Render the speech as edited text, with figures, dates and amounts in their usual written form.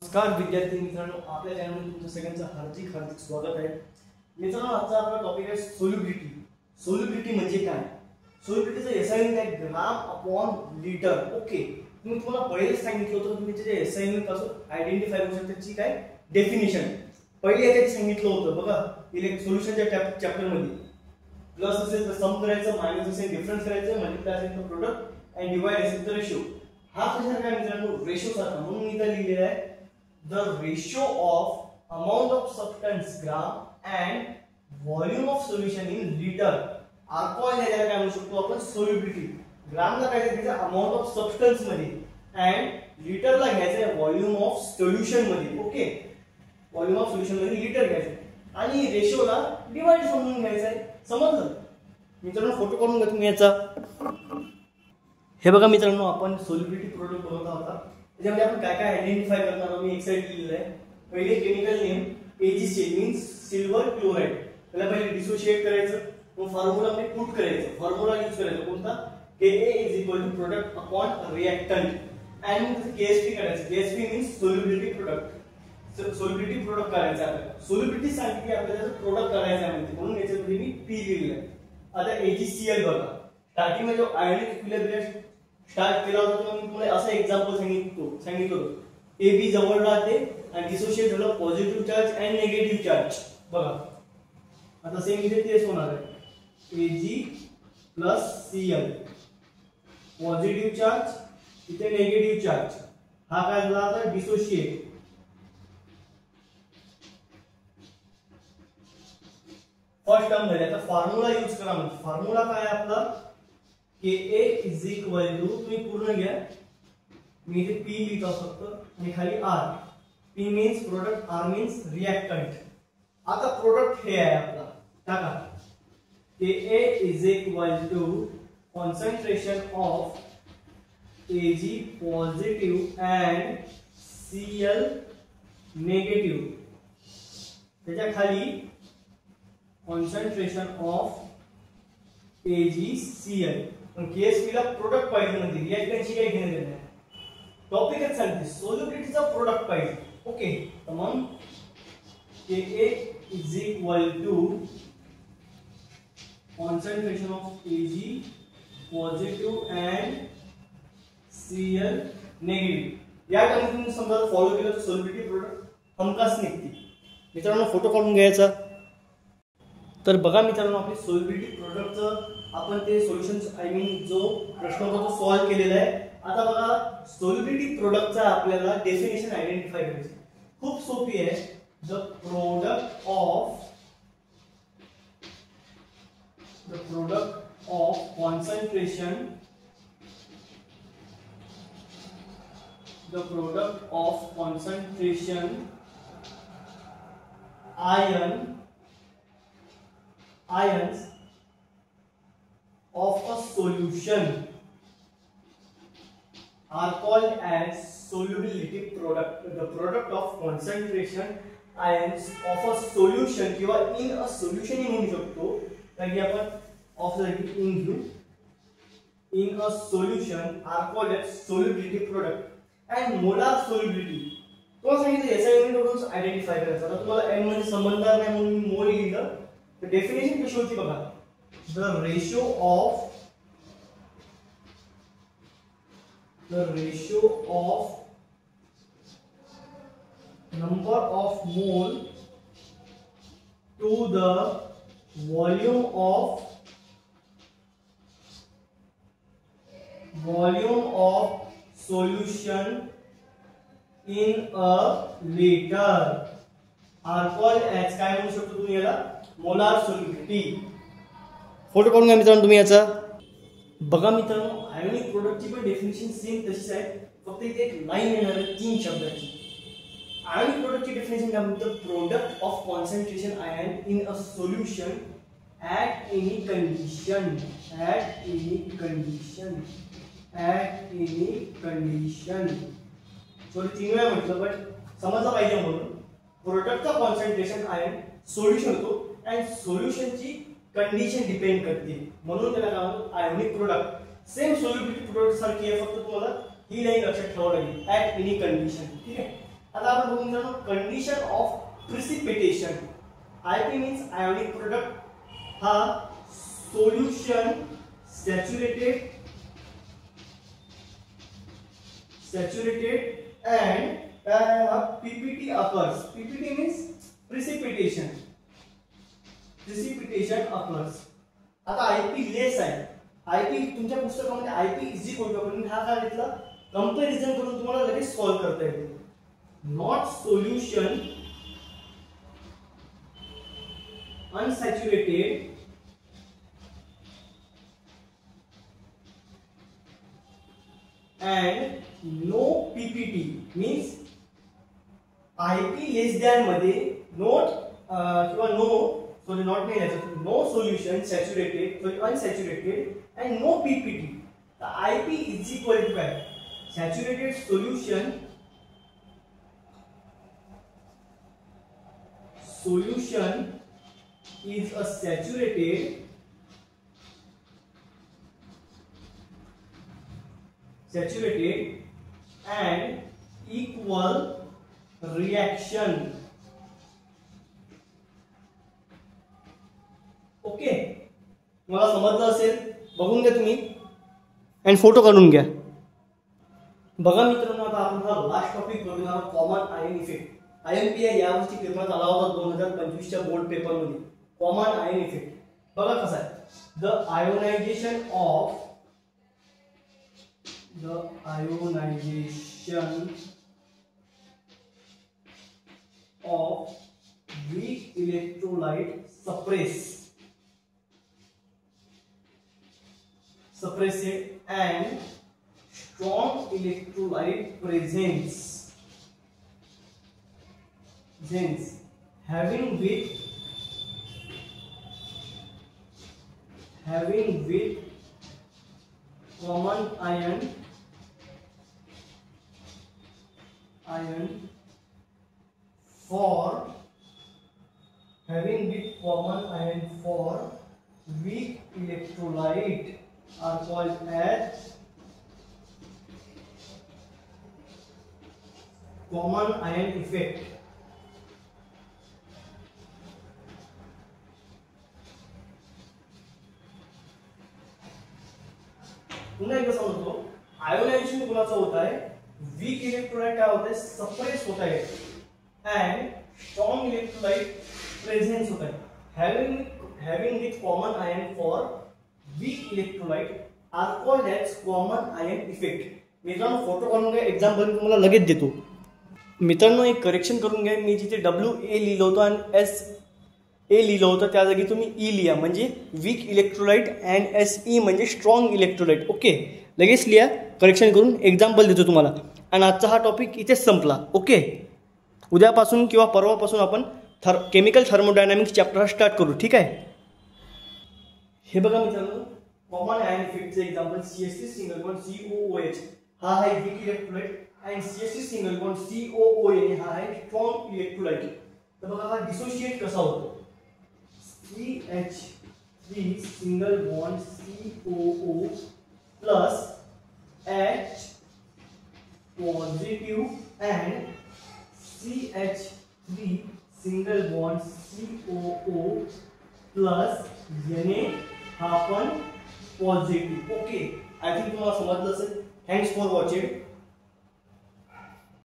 नमस्कार विद्यार्थी मित्रांनो, आपल्या चॅनलमध्ये तुमचं सगळ्यांचं हार्दिक हार्दिक स्वागत आहे. मित्रांनो, आजचा आपला टॉपिक आहे सोल्युबिलिटी. सोल्युबिलिटी म्हणजे काय? सोल्युबिलिटीचं असाइनमेंट आहे ग्राम अपॉन लिटर. ओके, मी तुम्हाला पहिलेच सांगितलं होतं तुम्ही त्याचे असाइनमेंट पासून आयडेंटिफाय करू शकता त्याची काय डेफिनेशन. पहिले याच्यात सांगितलं होतं बघा, सोल्युशनच्या चॅप्टर मध्ये प्लस असेल तर सम करायचं, मायनस असेल डिफरन्स करायचं, मल्टिप्लाय असेल तर प्रोडक्ट अँड डिवाइड असेल तर रेशो. हा कशा काय मित्रांनो रेशो सारखा, म्हणून मी इथे लिहिलेला आहे the ratio of amount of substance gram and volume of solution in liter are called याला काय म्हणू शकतो आपण solubility. ग्रामला काय घ्यायचं amount of substance मध्ये and लिटरला घ्यायचं volume of solution मध्ये. ओके, volume of solution मध्ये लिटर घ्यायचं आणि रेशोला डिवाइड समजून घ्यायचं आहे. समजलं मित्रांनो? फोटो काढून घ्या तुम्ही याचा. हे बघा मित्रांनो, आपण सोल्युबिलिटी प्रोडक्ट बघत आहोत. त्याच्यामध्ये आपण काय काय आयडेंटिफाय करणार आहोत मी एक साइड लिहिलेलं आहे. पहिले chemical name AgCl means silver chloride. त्याला पहिले डिसोशिएट करायचं, मग फॉर्म्युला मध्ये पुट करायचं. फॉर्म्युला यूज करायचा कोणता? Ka प्रोडक्ट अपॉन रिएक्टंट आणि मग KSP करायचं. KSP means solubility product. Solubility product करायचं आपल्याला. सोल्युबिलिटी सांगितली आपल्याला तर प्रोडक्ट करायचं आहे म्हणून याच्यामध्ये मी P लिहिलेलं आहे. आता AgCl बघा, स्टार्टिंग मध्ये जो आयोनिक इक्विलिब्रियम स्टार्ट केला होता तेव्हा मी तुम्हाला असं एक्झाम्पल सांगितलं होतं. AB जवळ राहते आणि डिसोशिएट झालं पॉझिटिव्ह चार्ज आणि निगेटिव्ह चार्ज. बघा आता सेम इथे तेच होणार आहे. Ag+Cl पॉझिटिव्ह चार्ज इथे निगेटिव्ह चार्ज. हा काय झाला आता डिसोशिएट. फर्स्ट टर्म झाली. आता फॉर्म्युला यूज करा. म्हणजे फॉर्म्युला काय आपला Ka तुम्ही पूर्ण घ्या. मी इथे P लिहितो फक्त आणि खाली R. P means product, R means reactant. आता प्रोडक्ट हे आहे आपला, टाका Ka concentration of Ag positive and Cl negative. त्याच्या खाली कॉन्सन्ट्रेशन ऑफ AgCl. KSP ला प्रोडक्ट पाहिजे म्हणजे रिएक्टंटची काही घेणं देणं नाही. टॉपिकच सांगते सोल्युबिलिटीचा प्रोडक्ट पाहिजे. ओके, तर मग Ka concentration of Ag positive and Cl negative. या टर्म तुम्ही समजा फॉलो केलं तर सोल्युबिलिटी प्रोडक्ट हमखास निघते. मित्रांनो, फोटो काढून घ्यायचा. तर बघा मित्रांनो, आपली सोल्युबिलिटी प्रोडक्टचं आपण ते सोल्युशन आय मीन जो प्रश्न होता तो सॉल्व्ह केलेला आहे. आता बघा सोल्युबिलिटी प्रोडक्टचा आपल्याला डेफिनेशन आयडेंटिफाय करायची. खूप सोपी आहे. The product of concentration ions of a solution are called as solubility product. The product of concentration ions of a solution किंवा in a solution ही म्हणू शकतो. कारण की आपण of the in घेऊ. In a solution are called as solubility product and molar solubility. तो सांगितलं assignment वरून आयडेंटिफाय करायचं. आता तुम्हाला n मध्ये संबंध नाही म्हणून मी मोल लिहिलं. तर डेफिनेशन कशी होती बघा. The ratio of number of mole to the volume of solution in a liter are called as काय म्हणू शकतो तुम्ही याला मोलार सोल्युबिलिटी. फोटो काढून घ्या मित्रांनो तुम्ही याचा. बघा मित्रांनो, आयोनिक प्रोडक्टची पण डेफिनेशन सेम तशीच आहे, फक्त इथे एक लाईन येणार आहे 3 शब्दाची. आयोनिक प्रोडक्टची डेफिनेशन काय म्हणतो? Product of concentration ion in a solution at any condition. Sorry 3 वेळा म्हटलं बट समजलं पाहिजे म्हणून. प्रोडक्टचा कॉन्सन्ट्रेशन आयन सोल्युशन होतो आणि सोल्युशनची कंडिशन डिपेंड करते म्हणून त्याला काय म्हणतात ionic product. Same solubility product सारखी आहे, फक्त तुम्हाला ही लाईन लक्षात ठेवावी लागेल ऍट एनी कंडिशन. ठीक आहे. आता आपण बघू मित्रांनो condition of precipitation. IP means ionic product. हा solution saturated and PPT occurs. PPT means precipitation occurs. आता IP लेस आहे. IP तुमच्या पुस्तकामध्ये IP इज इक्वल टू आपण हा काय घेतला कंपॅरिझन करून तुम्हाला लगेच सॉल्व करता येते. Not solution unsaturated and no PPT means IP less than मध्ये नॉट किंवा नॉट नाही लिहायचं. No solution saturated unsaturated and no PPT. तर IP इज इक्वल टू काय saturated solution is a saturated and equal reaction. Okay, मला समजलं असेल. बघून घ्या तुम्ही आणि फोटो काढून घ्या. बघा मित्रांनो, आता आपण हा लास्ट टॉपिक बघणार कॉमन आयन इफेक्ट. IMPI यावर्षी पेपरात आला होता 2025 च्या बोर्ड पेपर मध्ये. कॉमन आयन इफेक्ट बघा कसा आहे. The ionization of weak electrolyte suppressed and strong electrolyte presence having with common ion for weak electrolyte are called as common ion effect. पुन्हा एकदा सांगतो, आयोनायझेशन कुणाचं होत आहे, वीक इलेक्ट्रोलाइट काय होत आहे सप्रेस होत आहे अँड स्ट्रॉंग इलेक्ट्रोलाइट प्रेझेन्स होत आहे. having with common ion for weak electrolyte are called as common ion effect. मित्रांनो फोटो काढून घ्या, एक्झाम्पल तुम्हाला लगेच देतो. मित्रांनो एक करेक्शन करून घ्या. मी जिथे WA लिहिलं होतं आणि SA लिहिलं होतं त्या जागी तुम्ही E लिहा, म्हणजे वीक इलेक्ट्रोलाइट अँड SE म्हणजे स्ट्रॉंग इलेक्ट्रोलाइट. ओके, लगेच लिहा, करेक्शन करून एक्झाम्पल देतो तुम्हाला. आणि आजचा हा टॉपिक इथेच संपला. ओके, उद्यापासून किंवा परवापासून आपण केमिकल थर्मोडायनामिक्स चॅप्टर स्टार्ट करू. ठीक आहे. हे बघा मित्रांनो, कॉमन आयन इफेक्टचे example CH3 single bond COOH हा आहे weak electrolyte and CH3 single bond COONA हा आहे स्ट्रॉंग इलेक्ट्रोलाइट. तर बघा हा डिसोशिएट कसा होतो. CH3 single bond COO plus H positive and CH3 single bond COO plus Na हा पण पॉझिटिव्ह. ओके, आय थिंक तुम्हाला समजलं असेल. Thanks for watching.